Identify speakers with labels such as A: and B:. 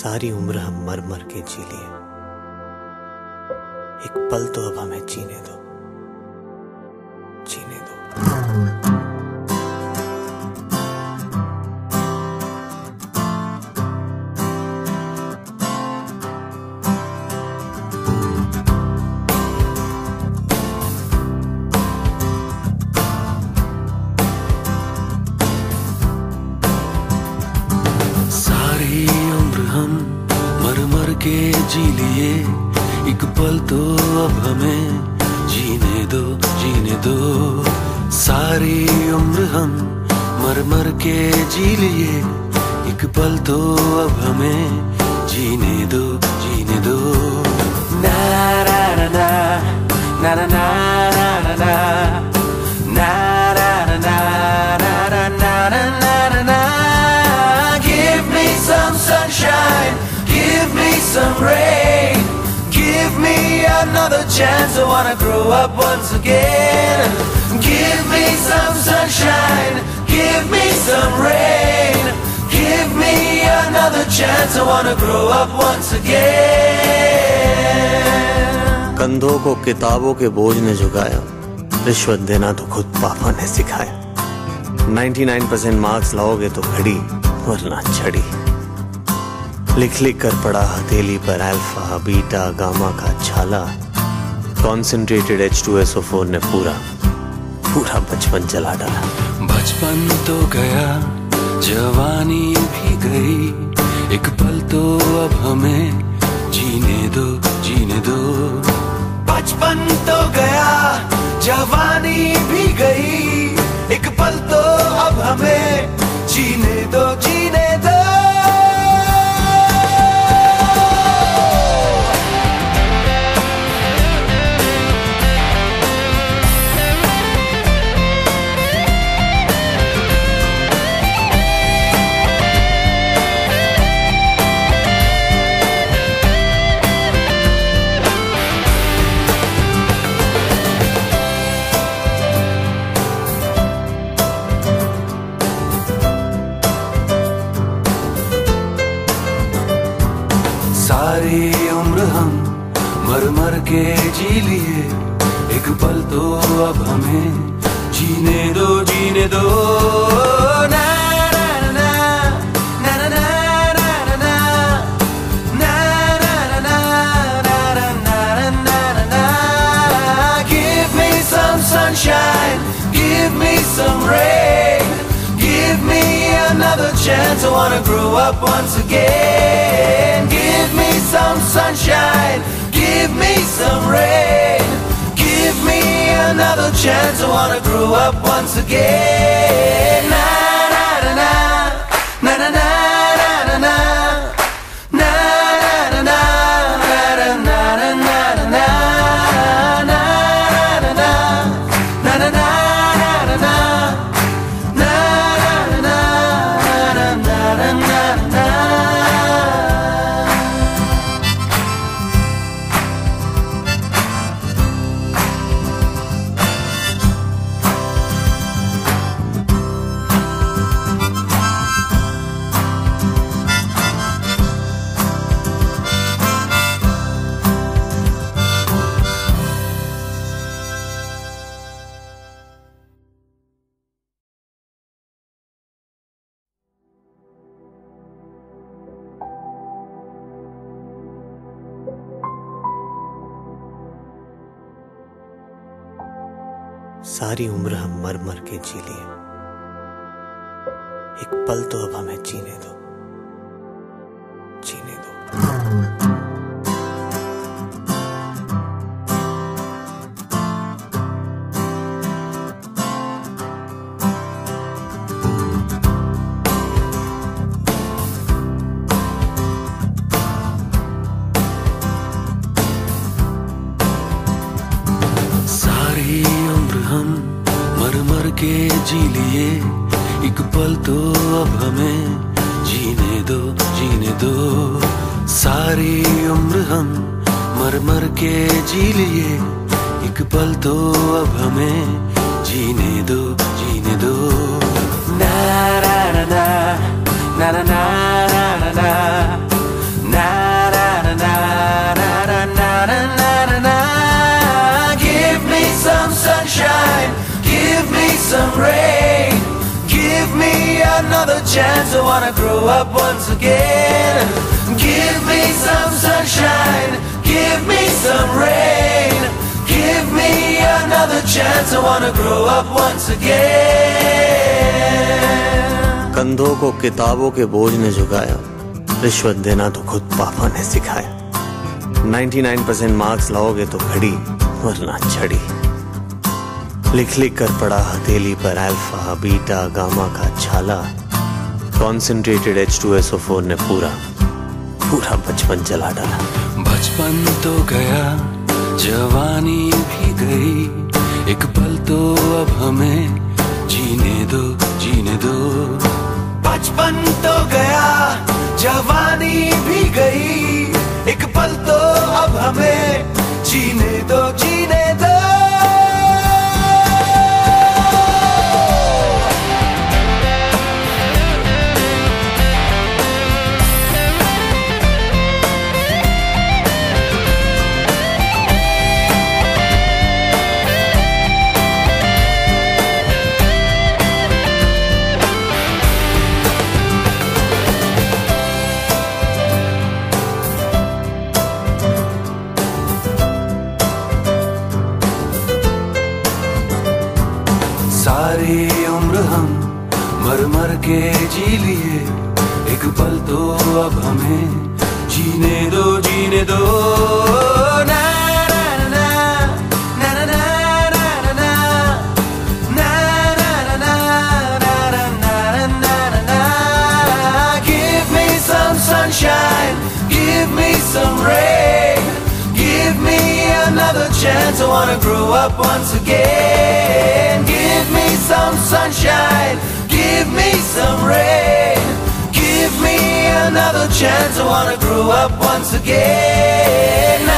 A: सारी उम्र हम मर मर के जी लिए, एक पल तो अब हमें जीने दो, जीने दो।
B: सारी उम्र हम मर मर के जी लिए, एक पल तो अब हमें जीने दो, जीने दो। सारी उम्र हम मर मर के जी लिए, एक पल तो अब हमें जीने दो, जीने दो। ना ना ना ना ना ना ना ना ना ना ना ना ना ना ना। Give me some sunshine, give me some rain, give me another chance. I wanna grow up once again. Give me some sunshine, give me some rain, give me another chance. I wanna grow up once again.
A: कंधों को किताबों के बोझ ने झुकाया, रिश्वत देना तो खुद पापा ने सिखाया। 99% मार्क्स लाओगे तो घड़ी वरना छड़ी, लिख लिख कर पढ़ा हथेली पर अल्फा बीटा गामा का छाला। कॉन्सेंट्रेटेड H2SO4 ने पूरा पूरा बचपन जला डाला।
B: बचपन तो गया, जवानी भी गई, एक पल तो अब हमें जीने दो, जीने दो। बचपन तो गया, जवानी भी गई, एक पल तो अब हमें जीने दो, जीने दो। सारी उम्र हम मर मर के जी लिए, एक पल तो अब हमें जीने दो, जीने दो। ना ना ना ना ना ना ना ना ना ना ना ना ना। Give me some sunshine, give me some rain, give me another chance. I wanna grow up once again. Give me some sunshine, give me some rain, give me another chance. I wanna grow up once again. Na na na na na na na na na na na na na
A: सारी उम्र हम मर मर के जी लिए, एक पल तो अब हमें जीने दो, जीने दो।
B: सारी उम्र हम मर मर के जी लिए, एक पल तो अब हमें जीने दो, जीने दो। सारी उम्र हम मर मर के जी लिए, एक पल तो अब हमें जीने दो, जीने दो। ना ना ना ना ना ना ना ना na. Give me some sunshine, give me some rain, give me another chance. I wanna grow up once again. Give me some sunshine, give me some rain, give me another chance. I wanna grow up once again.
A: कंधों को किताबों के बोझ ने झुकाया, रिश्वत देना तो खुद पापा ने सिखाया। 99% मार्क्स लाओगे तो घड़ी वरना छड़ी। लिख लिख कर पड़ा हथेली पर अल्फा बीटा गामा का छाला। कॉन्सेंट्रेटेड H2SO4 ने पूरा बचपन जला डाला।
B: बचपन तो गया, जवानी भी गई, एक पल तो अब हमें जीने दो, जीने दो। बचपन तो गया, जवानी भी गई, एक पल तो अब हमें जीने दो, जीने दो। सारी उम्र हम मर मर के जी लिए, एक पल तो अब हमें जीने दो, जीने दो। ना ना ना ना ना ना ना ना ना ना ना ना। Give me some sunshine, give me some rain, give me another chance. I wanna grow up once again. Give me some sunshine, give me some rain, give me another chance. I wanna grow up once again.